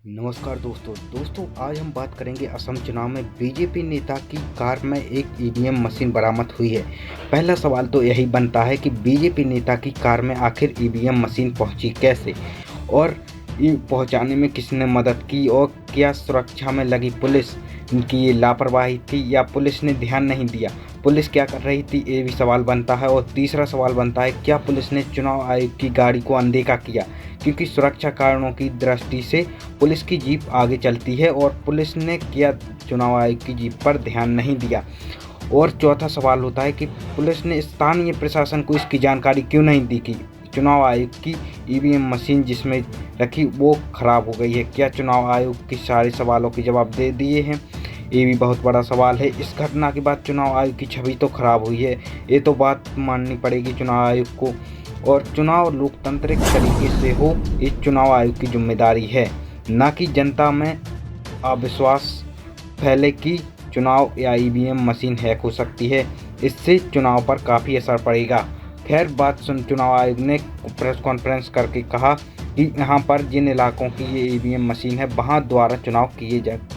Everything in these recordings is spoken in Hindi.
नमस्कार दोस्तों आज हम बात करेंगे असम चुनाव में बीजेपी नेता की कार में एक ईवीएम मशीन बरामद हुई है। पहला सवाल तो यही बनता है कि बीजेपी नेता की कार में आखिर ईवीएम मशीन पहुंची कैसे और ये पहुंचाने में किसने मदद की और क्या सुरक्षा में लगी पुलिस की ये लापरवाही थी या पुलिस ने ध्यान नहीं दिया। पुलिस क्या कर रही थी ये भी सवाल बनता है। और तीसरा सवाल बनता है क्या पुलिस ने चुनाव आयोग की गाड़ी को अनदेखा किया, क्योंकि सुरक्षा कारणों की दृष्टि से पुलिस की जीप आगे चलती है और पुलिस ने क्या चुनाव आयोग की जीप पर ध्यान नहीं दिया। और चौथा सवाल होता है कि पुलिस ने स्थानीय प्रशासन को इसकी जानकारी क्यों नहीं दी कि चुनाव आयोग की ईवीएम मशीन जिसमें रखी वो खराब हो गई है। क्या चुनाव आयोग के सारे सवालों के जवाब दे दिए हैं, ये भी बहुत बड़ा सवाल है। इस घटना के बाद चुनाव आयोग की छवि तो खराब हुई है, ये तो बात माननी पड़ेगी चुनाव आयोग को। और चुनाव लोकतांत्रिक तरीके से हो ये चुनाव आयोग की जिम्मेदारी है, ना कि जनता में अविश्वास फैले कि चुनाव या ईवीएम मशीन हैक हो सकती है। इससे चुनाव पर काफ़ी असर पड़ेगा। खैर बात सुन, चुनाव आयोग ने प्रेस कॉन्फ्रेंस करके कहा कि यहाँ पर जिन इलाकों की ये ईवीएम मशीन है वहाँ द्वारा चुनाव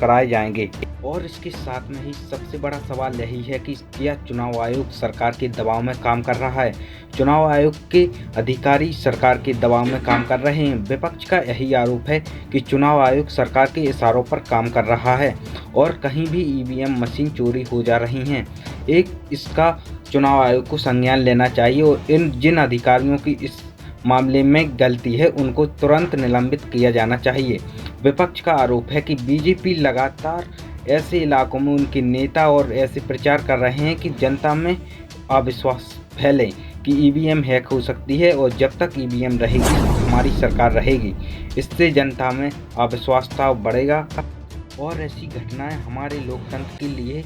कराए जाएंगे। और इसके साथ में ही सबसे बड़ा सवाल यही है कि क्या चुनाव आयोग सरकार के दबाव में काम कर रहा है। चुनाव आयोग के अधिकारी सरकार के दबाव में काम कर रहे हैं। विपक्ष का यही आरोप है कि चुनाव आयोग सरकार के इशारों पर काम कर रहा है और कहीं भी ईवीएम मशीन चोरी हो जा रही हैं। इसका चुनाव आयोग को संज्ञान लेना चाहिए और जिन अधिकारियों की इस मामले में गलती है उनको तुरंत निलंबित किया जाना चाहिए। विपक्ष का आरोप है कि बीजेपी लगातार ऐसे इलाकों में उनके नेता और ऐसे प्रचार कर रहे हैं कि जनता में अविश्वास फैले कि ईवीएम हैक हो सकती है और जब तक ईवीएम रहेगी हमारी सरकार रहेगी। इससे जनता में अविश्वास बढ़ेगा और ऐसी घटनाएं हमारे लोकतंत्र के लिए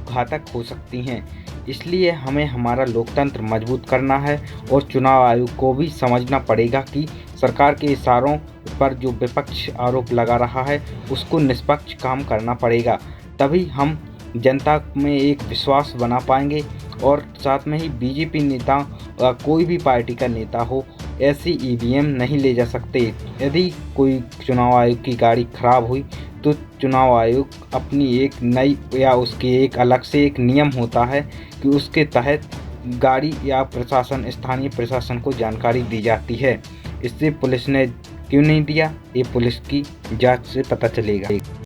घातक हो सकती हैं। इसलिए हमें हमारा लोकतंत्र मजबूत करना है और चुनाव आयोग को भी समझना पड़ेगा कि सरकार के इशारों पर जो विपक्ष आरोप लगा रहा है उसको निष्पक्ष काम करना पड़ेगा। तभी हम जनता में एक विश्वास बना पाएंगे और साथ में ही बीजेपी नेता कोई भी पार्टी का नेता हो ऐसी ईवीएम नहीं ले जा सकते। यदि कोई चुनाव आयोग की गाड़ी खराब हुई तो चुनाव आयोग अपनी एक नई या उसके एक अलग से एक नियम होता है कि उसके तहत गाड़ी या प्रशासन स्थानीय प्रशासन को जानकारी दी जाती है। इससे पुलिस ने क्यों नहीं दिया ये पुलिस की जांच से पता चलेगा।